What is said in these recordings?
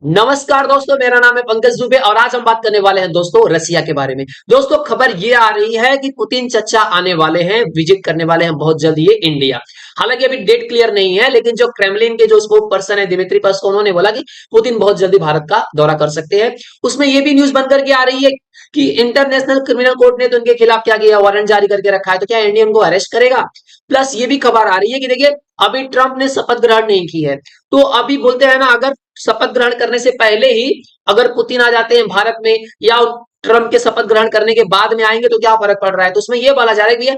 नमस्कार दोस्तों, मेरा नाम है पंकज दुबे और आज हम बात करने वाले हैं दोस्तों रसिया के बारे में। दोस्तों खबर ये आ रही है कि पुतिन चचा आने वाले हैं, विजिट करने वाले हैं बहुत जल्द ये इंडिया। हालांकि अभी डेट क्लियर नहीं है, लेकिन जो क्रेमलिन के जो स्पोक पर्सन है दिमित्री पेस्कोव, उन्होंने बोला कि पुतिन बहुत जल्दी भारत का दौरा कर सकते हैं। उसमें ये भी न्यूज बन करके आ रही है कि इंटरनेशनल क्रिमिनल कोर्ट ने तो उनके खिलाफ क्या किया, वारंट जारी करके रखा है, तो क्या इंडिया उनको अरेस्ट करेगा। प्लस ये भी खबर आ रही है कि देखिए अभी ट्रंप ने शपथ ग्रहण नहीं की है, तो अभी बोलते हैं ना, अगर शपथ ग्रहण करने से पहले ही अगर पुतिन आ जाते हैं भारत में, या ट्रंप के शपथ ग्रहण करने के बाद में आएंगे, तो क्या फर्क पड़ रहा है। तो उसमें यह बोला जा रहा है कि भैया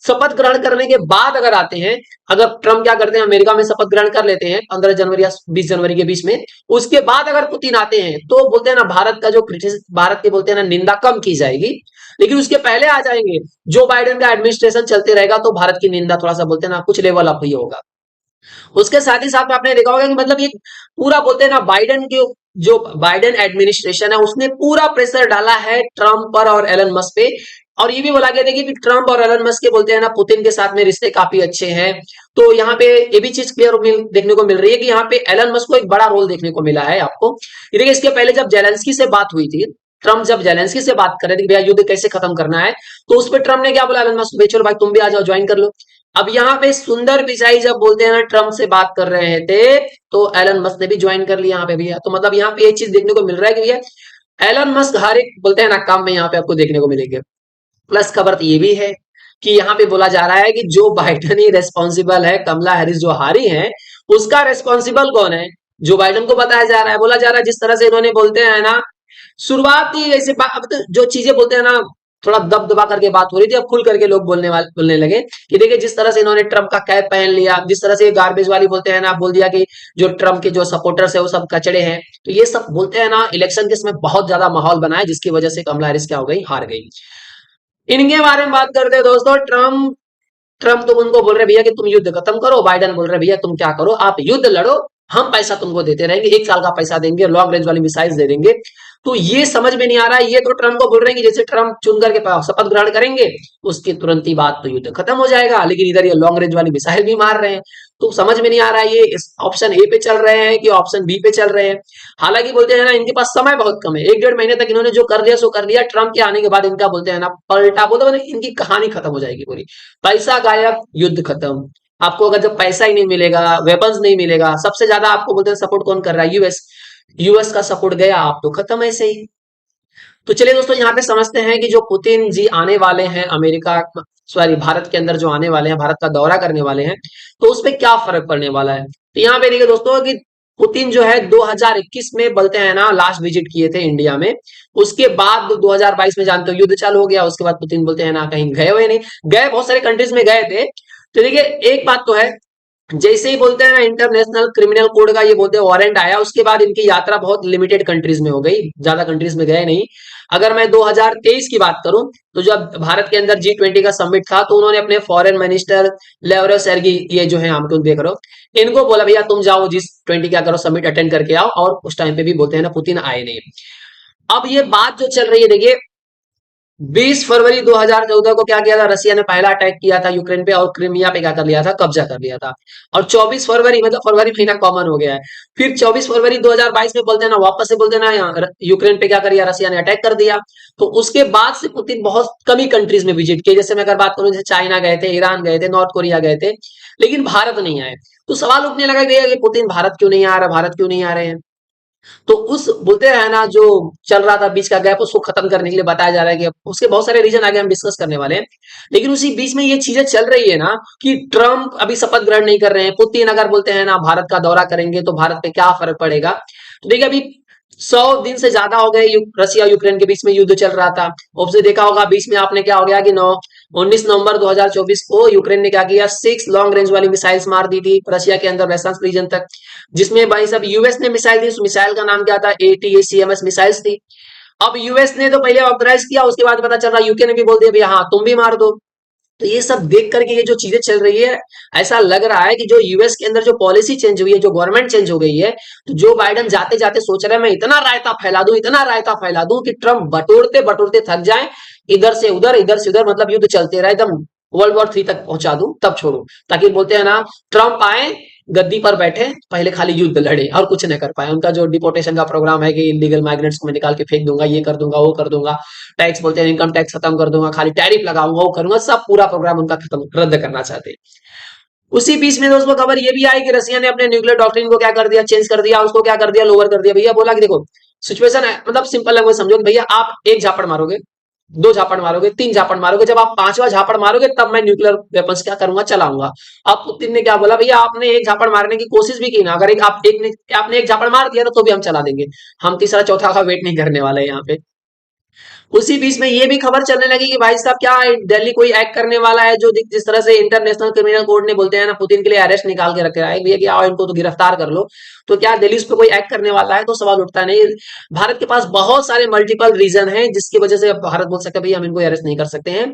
शपथ ग्रहण करने के बाद अगर आते हैं, अगर ट्रंप क्या करते हैं, अमेरिका में शपथ ग्रहण कर लेते हैं 15 जनवरी या 20 जनवरी के बीच में, उसके बाद अगर पुतिन आते हैं तो बोलते हैं ना, भारत का जो भारत के बोलते हैं ना निंदा कम की जाएगी। लेकिन उसके पहले आ जाएंगे, जो बाइडेन का एडमिनिस्ट्रेशन चलते रहेगा, तो भारत की निंदा थोड़ा सा बोलते हैं ना कुछ लेवल अप ही होगा। उसके साथ ही साथ में आपने देखा होगा कि मतलब ये पूरा बोलते हैं ना, बाइडेन के जो बाइडेन एडमिनिस्ट्रेशन है उसने पूरा प्रेशर डाला है ट्रंप पर और एलन मस्क पे। और ये भी बोला गया देखिए कि ट्रंप और एलन मस्क के बोलते हैं ना पुतिन के साथ में रिश्ते काफी अच्छे हैं। तो यहाँ पे ये भी चीज क्लियर देखने को मिल रही है कि यहाँ पे एलन मस्क को एक बड़ा रोल देखने को मिला है आपको। ये देखिए, इसके पहले जब जेलेंस्की से बात हुई थी, ट्रंप जब जेलेंस्की से बात कर रहे थे कि भैया युद्ध कैसे खत्म करना है, तो उस पर ट्रंप ने क्या बोला, एलन मस्क को, चलो भाई तुम भी आ जाओ, ज्वाइन कर लो। अब यहाँ पे सुंदर पिचाई जब बोलते हैं ना ट्रम्प से बात कर रहे थे, तो एलन मस्क ने भी ज्वाइन कर लिया यहाँ पे भैया। तो मतलब यहाँ पे ये चीज देखने को मिल रहा है कि भैया एलन मस्क हर एक बोलते हैं ना काम में यहाँ पे आपको देखने को मिलेंगे। प्लस खबर तो ये भी है कि यहाँ पे बोला जा रहा है कि जो बाइडन ही रेस्पॉन्सिबल है, कमला हैरिस जो हारी है, उसका रेस्पॉन्सिबल कौन है, जो बाइडन को बताया जा रहा है। बोला जा रहा है जिस तरह से इन्होंने बोलते हैं ना, शुरुआती ऐसे अब तो जो चीजें बोलते हैं ना, थोड़ा दब दबा करके बात हो रही थी, अब खुल करके लोग बोलने लगे कि देखिए जिस तरह से इन्होंने ट्रम्प का कैप पहन लिया, जिस तरह से गार्बेज वाली बोलते हैं ना, बोल दिया कि जो ट्रम्प के जो सपोर्टर्स है वो सब कचड़े हैं। तो ये सब बोलते हैं ना, इलेक्शन के समय बहुत ज्यादा माहौल बना है, जिसकी वजह से कमला हैरिस क्या हो गई, हार गई। इनके बारे में बात करते हैं दोस्तों। ट्रम्प ट्रम्प तो उनको बोल रहे भैया कि तुम युद्ध खत्म करो, बाइडन बोल रहे भैया तुम क्या करो, आप युद्ध लड़ो, हम पैसा तुमको देते रहेंगे, 1 साल का पैसा देंगे, लॉन्ग रेंज वाली मिसाइल्स दे देंगे। तो ये समझ में नहीं आ रहा है। ये तो ट्रम्प को बोल रहे हैं कि जैसे ट्रम्प चुन करके शपथ ग्रहण करेंगे, उसके तुरंत ही बाद तो युद्ध खत्म हो जाएगा, लेकिन इधर ये लॉन्ग रेंज वाली मिसाइल भी मार रहे हैं। तो समझ में नहीं आ रहा है ये इस ऑप्शन ए पे चल रहे हैं कि ऑप्शन बी पे चल रहे हैं। हालांकि बोलते हैं ना इनके पास समय बहुत कम है, 1 डेढ़ महीने तक इन्होंने जो कर दिया सो कर दिया। ट्रम्प के आने के बाद इनका बोलते हैं ना पलटा, बोलते हैं इनकी कहानी खत्म हो जाएगी पूरी। पैसा गायब, युद्ध खत्म। आपको अगर जब पैसा ही नहीं मिलेगा, वेपन्स नहीं मिलेगा, सबसे ज्यादा आपको बोलते हैं सपोर्ट कौन कर रहा है, यूएस। यूएस का सपोर्ट गया, आप तो खत्म ऐसे ही। तो चलिए दोस्तों, यहाँ पे समझते हैं कि जो पुतिन जी आने वाले हैं अमेरिका, सॉरी भारत के अंदर जो आने वाले हैं, भारत का दौरा करने वाले हैं, तो उस पर क्या फर्क पड़ने वाला है। तो यहाँ पे देखिए दोस्तों कि पुतिन जो है 2021 में बोलते हैं ना लास्ट विजिट किए थे इंडिया में। उसके बाद 2022 में जानते हो युद्ध चालू हो गया। उसके बाद पुतिन बोलते हैं ना कहीं गए हुए नहीं, गए बहुत सारे कंट्रीज में गए थे। तो देखिए एक बात तो है, जैसे ही बोलते हैं ना इंटरनेशनल क्रिमिनल कोड का ये बोलते हैं वारंट आया, उसके बाद इनकी यात्रा बहुत लिमिटेड कंट्रीज में हो गई, ज्यादा कंट्रीज में गए नहीं। अगर मैं 2023 की बात करूं, तो जब भारत के अंदर G20 का समिट था, तो उन्होंने अपने फॉरेन मिनिस्टर लेवरेव सेर्गी, ये जो है हम तुम देख रहे हो, इनको बोला भैया तुम जाओ G20 क्या करो, समिट अटेंड करके आओ। और उस टाइम पे भी बोलते हैं ना पुतिन आए नहीं। अब ये बात जो चल रही है देखिए, 20 फरवरी 2014 को क्या किया था, रसिया ने पहला अटैक किया था यूक्रेन पे और क्रीमिया पे क्या कर लिया था, कब्जा कर लिया था। और 24 फरवरी, मतलब फरवरी महीना कॉमन हो गया है, फिर 24 फरवरी 2022 में बोलते हैं ना, वापस से बोलते हैं ना यूक्रेन पे क्या कर दिया, रसिया ने अटैक कर दिया। तो उसके बाद से पुतिन बहुत कम ही कंट्रीज में विजिट किए। जैसे मैं अगर बात करूं, जैसे चाइना गए थे, ईरान गए थे, नॉर्थ कोरिया गए थे, लेकिन भारत नहीं आए। तो सवाल उठने लगा कि पुतिन भारत क्यों नहीं आ रहा, भारत क्यों नहीं आ रहे हैं। तो उस बोलते हैं ना जो चल रहा था बीच का गैप, उसको खत्म करने के लिए बताया जा रहा है कि उसके बहुत सारे रीजन आगे हम डिस्कस करने वाले हैं। लेकिन उसी बीच में ये चीजें चल रही है ना कि ट्रम्प अभी शपथ ग्रहण नहीं कर रहे हैं, पुतिन अगर बोलते हैं ना भारत का दौरा करेंगे तो भारत पे क्या फर्क पड़ेगा। तो देखिए अभी 100 दिन से ज्यादा हो गए रसिया यूक्रेन के बीच में युद्ध चल रहा था। आपने देखा होगा बीच में आपने क्या हो गया कि 19 नवंबर 2024 को यूक्रेन ने क्या किया, 6 लॉन्ग रेंज वाली मिसाइल्स मार दी थी रशिया के अंदर वेस्टर्न रीजन तक, जिसमें भाई सब यूएस ने मिसाइल दी। उस मिसाइल का नाम क्या था, ATACMS मिसाइल्स थी। अब यूएस ने तो पहले ऑथराइज किया, उसके बाद पता चल रहा यूके ने भी बोल दिया भैया हाँ तुम भी मार दो। तो ये सब देख करके ये जो चीजें चल रही है, ऐसा लग रहा है कि जो यूएस के अंदर जो पॉलिसी चेंज हुई है, जो गवर्नमेंट चेंज हो गई है, तो जो बाइडन जाते जाते सोच रहे हैं मैं इतना रायता फैला दूं, इतना रायता फैला दूं कि ट्रम्प बटोरते बटोरते थक जाए, इधर से उधर, इधर से उधर, मतलब युद्ध चलते रहे, एकदम वर्ल्ड वॉर 3 तक पहुंचा दूं, तब छोड़ू। ताकि बोलते हैं ना ट्रम्प आए गद्दी पर बैठे, पहले खाली युद्ध लड़े और कुछ नहीं कर पाए। उनका जो डिपोटेशन का प्रोग्राम है कि इलीगल माइग्रेंट्स को मैं निकाल के फेंक दूंगा, ये कर दूंगा, वो कर दूंगा, टैक्स बोलते हैं इनकम टैक्स खत्म कर दूंगा, खाली टैरिफ लगाऊंगा, वो करूंगा, सब पूरा प्रोग्राम उनका खत्म रद्द करना चाहते हैं। उसी बीच में दोस्तों खबर ये भी आई कि रसिया ने अपने न्यूक्लियर डॉक्ट्रिन को क्या कर दिया, चेंज कर दिया, उसको क्या कर दिया, लोअर कर दिया। भैया बोला कि देखो सिचुएशन है, मतलब सिंपल लैंग्वेज समझो कि भैया आप एक झापड़ मारोगे, दो झापड़ मारोगे, तीन झापड़ मारोगे, जब आप पांचवा झापड़ मारोगे तब मैं न्यूक्लियर वेपन्स क्या करूंगा, चलाऊंगा। अब पुतिन ने क्या बोला, भैया आपने एक झापड़ मारने की कोशिश भी की ना, अगर एक आप एक ने आपने एक झापड़ मार दिया तो भी हम चला देंगे, हम तीसरा चौथा का वेट नहीं करने वाले यहाँ पे। उसी बीच में ये भी खबर चलने लगी कि भाई साहब क्या दिल्ली कोई एक्ट करने वाला है, जो जिस तरह से इंटरनेशनल क्रिमिनल कोर्ट ने बोलते हैं ना पुतिन के लिए अरेस्ट निकाल के रखे है भैया कि आओ इनको तो गिरफ्तार कर लो, तो क्या दिल्ली उस पर कोई एक्ट करने वाला है, तो सवाल उठता है नहीं। भारत के पास बहुत सारे मल्टीपल रीजन है जिसकी वजह से भारत बोल सकता है भैया हम इनको अरेस्ट नहीं कर सकते हैं।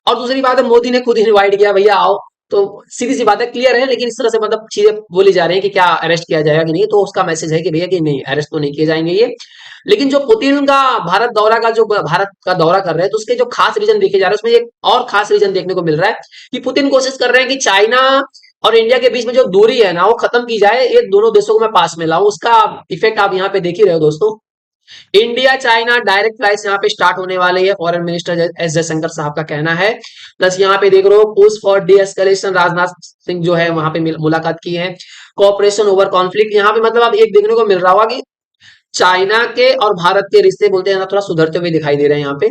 और दूसरी बात है मोदी ने खुद इनवाइट किया भैया आओ, तो सीधी सी बात है क्लियर है, लेकिन इस तरह से मतलब चीजें बोली जा रही है कि क्या अरेस्ट किया जाएगा कि नहीं, तो उसका मैसेज है कि भैया कि नहीं अरेस्ट तो नहीं किए जाएंगे ये। लेकिन जो पुतिन का भारत दौरा का जो भारत का दौरा कर रहे हैं तो उसके जो खास रीजन देखे जा रहे हैं उसमें एक और खास रीजन देखने को मिल रहा है कि पुतिन कोशिश कर रहे हैं कि चाइना और इंडिया के बीच में जो दूरी है ना वो खत्म की जाए, ये दोनों देशों को मैं पास में लाऊं, उसका इफेक्ट आप यहाँ पे देख ही रहे हो दोस्तों। इंडिया चाइना डायरेक्ट फ्लाइट यहाँ पे स्टार्ट होने वाली है, फॉरेन मिनिस्टर एस जयशंकर साहब का कहना है। प्लस यहाँ पे देख रहे हो push for D escalation, Rajnath Singh जो है वहां पे मुलाकात की है। कोऑपरेशन ओवर कॉन्फ्लिक्ट, यहाँ पे मतलब अब एक देखने को मिल रहा होगा कि चाइना के और भारत के रिश्ते बोलते हैं ना थोड़ा सुधरते हुए दिखाई दे रहे हैं यहाँ पे।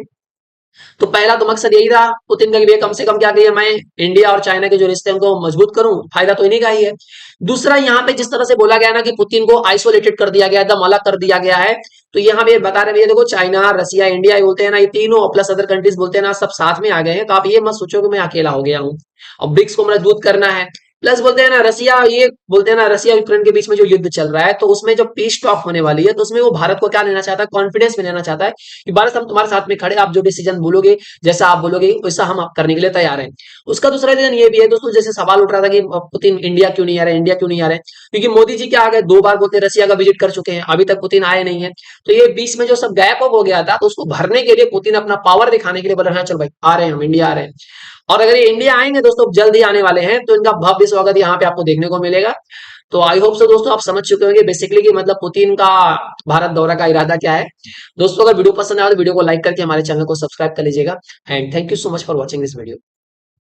तो पहला तो मकसद यही रहा पुतिन का कि भैया कम से कम क्या कहिए मैं इंडिया और चाइना के जो रिश्ते हैं उनको मजबूत करूं, फायदा तो इन्हीं का ही है। दूसरा यहाँ पे जिस तरह से बोला गया ना कि पुतिन को आइसोलेटेड कर दिया गया, एकदम अलग कर दिया गया है, तो यहाँ पे बता रहे भैया देखो चाइना रसिया इंडिया ये बोलते हैं ना, ये तीनों प्लस अदर कंट्रीज बोलते हैं ना सब साथ में आ गए हैं, तो आप ये मत सोचो कि मैं अकेला हो गया हूँ और ब्रिक्स को मजबूत करना है। प्लस बोलते हैं ना रसिया, ये बोलते हैं ना रसिया यूक्रेन के बीच में जो युद्ध चल रहा है तो उसमें जो पीस टॉक होने वाली है तो उसमें वो भारत को क्या लेना चाहता है, कॉन्फिडेंस में लेना चाहता है कि भारत हम तुम्हारे साथ में खड़े, आप जो डिसीजन बोलोगे जैसा आप बोलोगे वैसा हम करने के लिए तैयार हैं। उसका दूसरा रीजन ये भी है दोस्तों, जैसे सवाल उठ रहा था कि पुतिन इंडिया क्यों नहीं आ रहे, इंडिया क्यों नहीं आ रहे, क्योंकि मोदी जी क्या आ गए, दो बार बोलते रसिया का विजिट कर चुके हैं, अभी तक पुतिन आए नहीं है। तो ये बीच में जो सब गैप अप हो गया था तो उसको भरने के लिए पुतिन अपना पावर दिखाने के लिए बोल रहे हैं चलो भाई आ रहे हैं हम इंडिया आ रहे हैं। और अगर ये इंडिया आएंगे दोस्तों जल्द ही आने वाले हैं तो इनका भव्य स्वागत यहाँ पे आपको देखने को मिलेगा। तो आई होप सो दोस्तों आप समझ चुके होंगे बेसिकली कि मतलब पुतिन का भारत दौरा का इरादा क्या है। दोस्तों अगर वीडियो पसंद आया तो वीडियो को लाइक करके हमारे चैनल को सब्सक्राइब कर लीजिएगा। And thank you so much for watching this video.